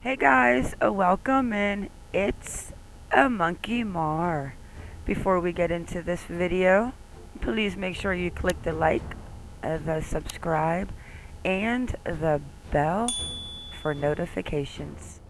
Hey guys, welcome in. It's a MonkieMar. Before we get into this video, please make sure you click the like, the subscribe, and the bell for notifications.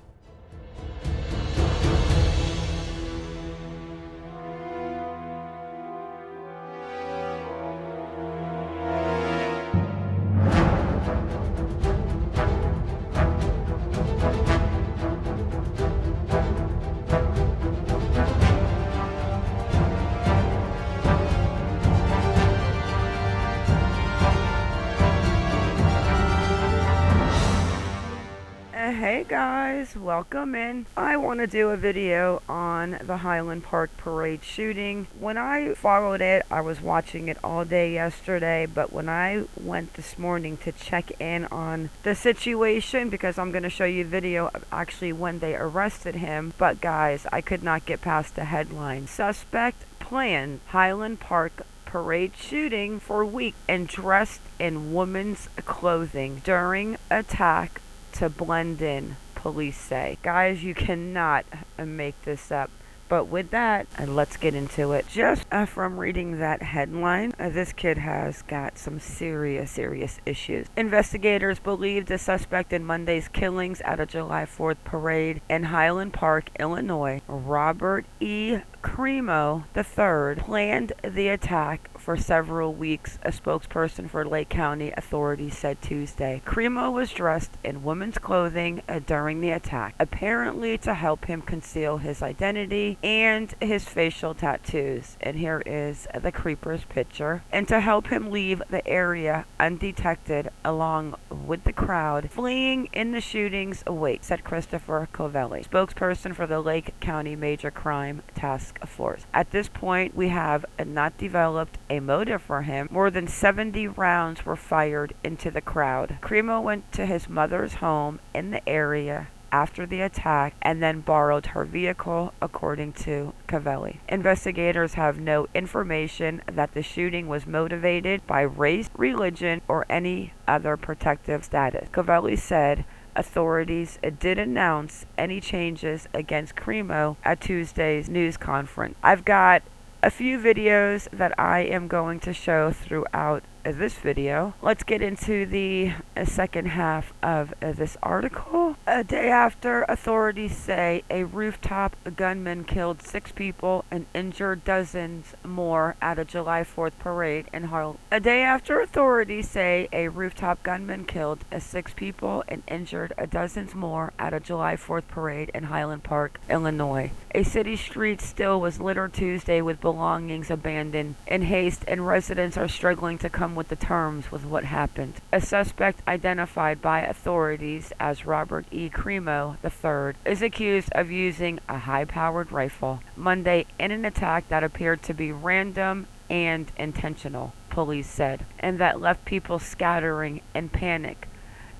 Hey guys, welcome in. I want to do a video on the Highland Park parade shooting. When I followed it, I was watching it all day yesterday, but when I went this morning to check in on the situation, because I'm going to show you a video of actually when they arrested him, but guys, I could not get past the headline. Suspect planned Highland Park parade shooting for week and dressed in women's clothing during attack to blend in, police say. Guys, you cannot make this up. But with that, let's get into it. Just from reading that headline, this kid has got some serious issues. Investigators believe the suspect in Monday's killings at a July 4th parade in Highland Park, Illinois, Robert E. Crimo III, planned the attack for several weeks, a spokesperson for Lake County authorities said Tuesday. Crimo was dressed in women's clothing during the attack, apparently to help him conceal his identity and his facial tattoos. And here is the creeper's picture. And to help him leave the area undetected along with the crowd fleeing in the shooting's wake, said Christopher Covelli, spokesperson for the Lake County Major Crime Task Force. At this point, we have not developed a motive for him. More than 70 rounds were fired into the crowd. Crimo went to his mother's home in the area after the attack and then borrowed her vehicle, according to Covelli. Investigators have no information that the shooting was motivated by race, religion, or any other protective status. Covelli said authorities did announce any changes against Crimo at Tuesday's news conference. I've got a few videos that I am going to show throughout this video. Let's get into the second half of this article. A day after authorities say a rooftop gunman killed 6 people and injured dozens more at a July 4th parade in Highland. A day after authorities say a rooftop gunman killed 6 people and injured dozens more at a July 4th parade in Highland Park, Illinois. A city street still was littered Tuesday with belongings abandoned in haste, and residents are struggling to come with the terms with what happened. A suspect identified by authorities as Robert E. Crimo III is accused of using a high-powered rifle Monday in an attack that appeared to be random and intentional, police said, and that left people scattering in panic.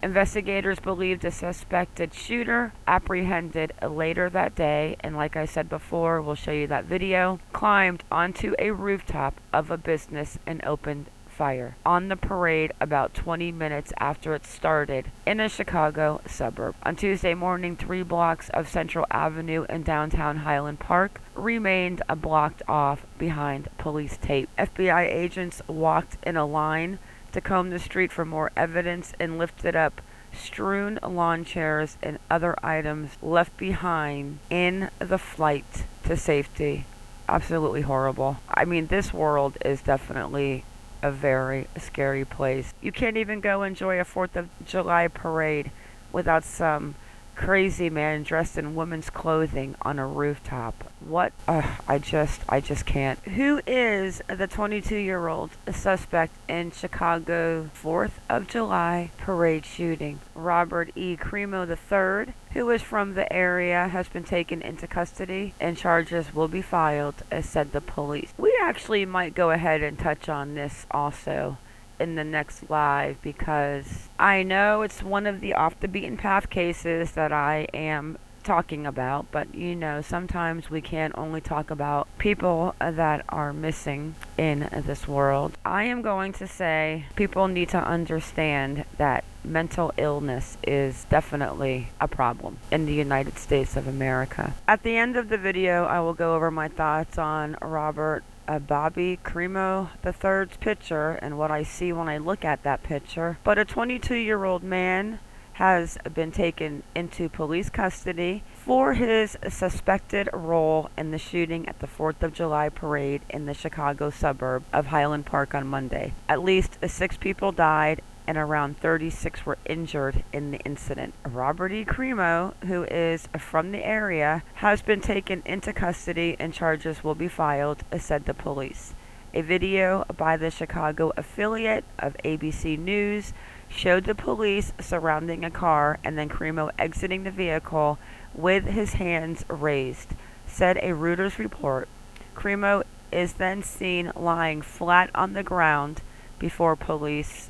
Investigators believe the suspected shooter, apprehended later that day, and like I said before, we'll show you that video, climbed onto a rooftop of a business and opened fire on the parade about 20 minutes after it started in a Chicago suburb. On Tuesday morning, 3 blocks of Central Avenue in downtown Highland Park remained blocked off behind police tape. FBI agents walked in a line to comb the street for more evidence and lifted up strewn lawn chairs and other items left behind in the flight to safety. Absolutely horrible. I mean, this world is definitely a very scary place. You can't even go enjoy a 4th of July parade without some crazy man dressed in women's clothing on a rooftop. What? I just can't. Who is the 22-year-old suspect in Chicago 4th of July parade shooting? Robert E. Crimo III, who is from the area, has been taken into custody and charges will be filed, said the police. We actually might go ahead and touch on this also in the next live, because I know it's one of the off the beaten path cases that I am talking about, but you know, sometimes we can't only talk about people that are missing in this world. I am going to say people need to understand that mental illness is definitely a problem in the United States of America. At the end of the video, I will go over my thoughts on Robert Bobby Crimo III's picture and what I see when I look at that picture. But a 22-year-old man has been taken into police custody for his suspected role in the shooting at the 4th of July parade in the Chicago suburb of Highland Park on Monday. At least 6 people died and around 36 were injured in the incident. Robert E. Crimo, who is from the area, has been taken into custody and charges will be filed, said the police. A video by the Chicago affiliate of ABC News showed the police surrounding a car and then Crimo exiting the vehicle with his hands raised, said a Reuters report. Crimo is then seen lying flat on the ground before police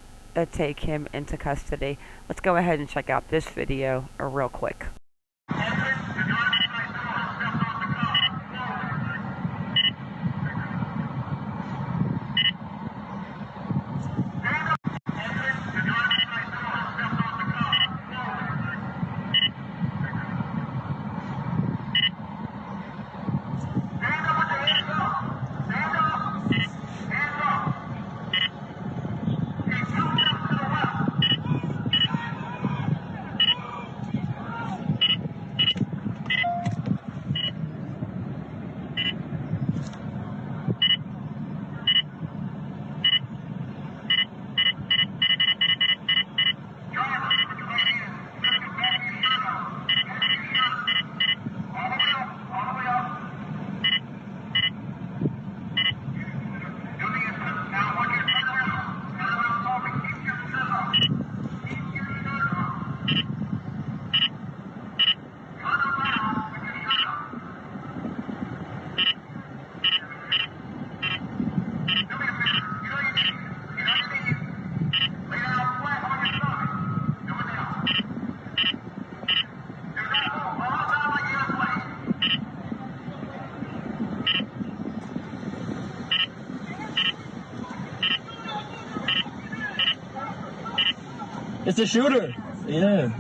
take him into custody. Let's go ahead and check out this video real quick. It's a shooter. Yeah.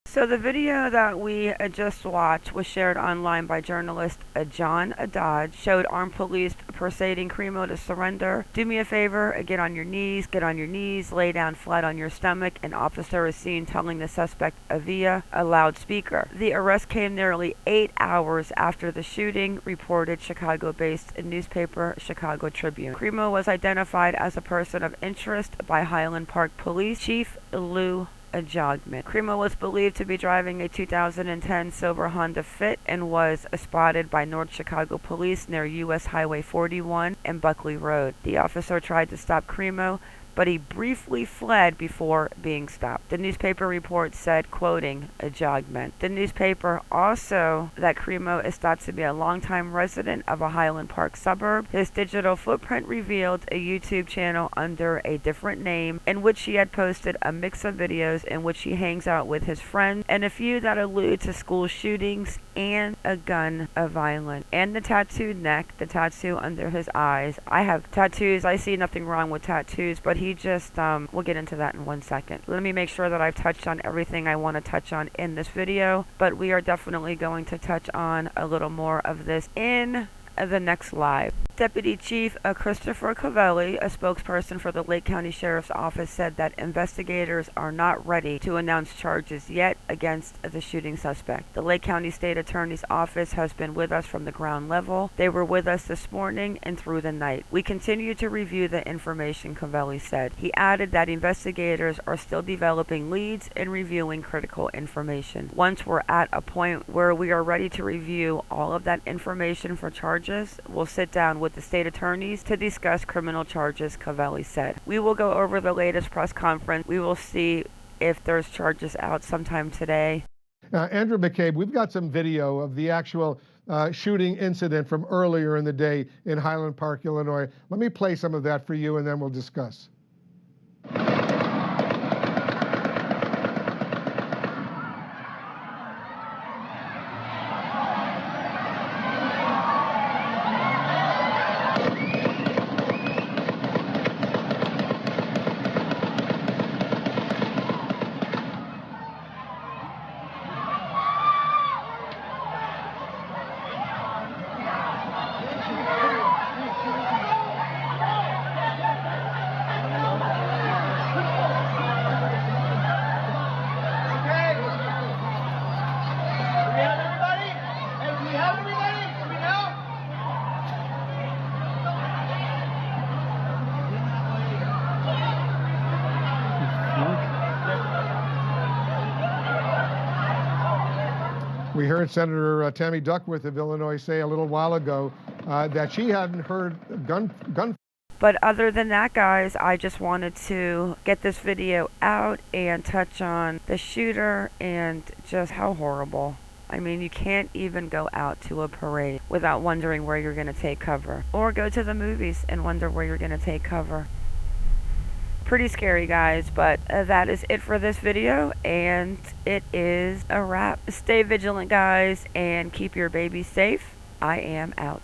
So the video that we just watched was shared online by journalist John Dodge, showed armed police persuading Crimo to surrender. Do me a favor, get on your knees, lay down flat on your stomach. An officer is seen telling the suspect via a loudspeaker. The arrest came nearly 8 hours after the shooting, reported Chicago-based newspaper Chicago Tribune. Crimo was identified as a person of interest by Highland Park Police Chief Lou Jogman. Crimo was believed to be driving a 2010 silver Honda Fit and was spotted by North Chicago police near U.S. Highway 41 and Buckley Road. The officer tried to stop Crimo, but he briefly fled before being stopped. The newspaper report said, quoting Jogman, the newspaper also that Crimo is thought to be a longtime resident of a Highland Park suburb. His digital footprint revealed a YouTube channel under a different name in which he had posted a mix of videos in which he hangs out with his friends and a few that allude to school shootings and a gun violence. And the tattooed neck, the tattoo under his eyes. I have tattoos. I see nothing wrong with tattoos, but he just, we'll get into that in 1 second. Let me make sure that I've touched on everything I want to touch on in this video, but we are definitely going to touch on a little more of this in the next live. Deputy Chief Christopher Covelli, a spokesperson for the Lake County Sheriff's Office, said that investigators are not ready to announce charges yet against the shooting suspect. The Lake County State Attorney's Office has been with us from the ground level. They were with us this morning and through the night. We continue to review the information, Covelli said. He added that investigators are still developing leads and reviewing critical information. Once we're at a point where we are ready to review all of that information for charges, we'll sit down with the state attorneys to discuss criminal charges, Covelli said. We will go over the latest press conference. We will see if there's charges out sometime today. Andrew McCabe, we've got some video of the actual shooting incident from earlier in the day in Highland Park, Illinois. Let me play some of that for you, and then we'll discuss. We heard Senator Tammy Duckworth of Illinois say a little while ago that she hadn't heard gun. But other than that, guys, I just wanted to get this video out and touch on the shooter and just how horrible. I mean, you can't even go out to a parade without wondering where you're going to take cover, or go to the movies and wonder where you're going to take cover. Pretty scary, guys, but that is it for this video, and it is a wrap. Stay vigilant, guys, and keep your babies safe. I am out.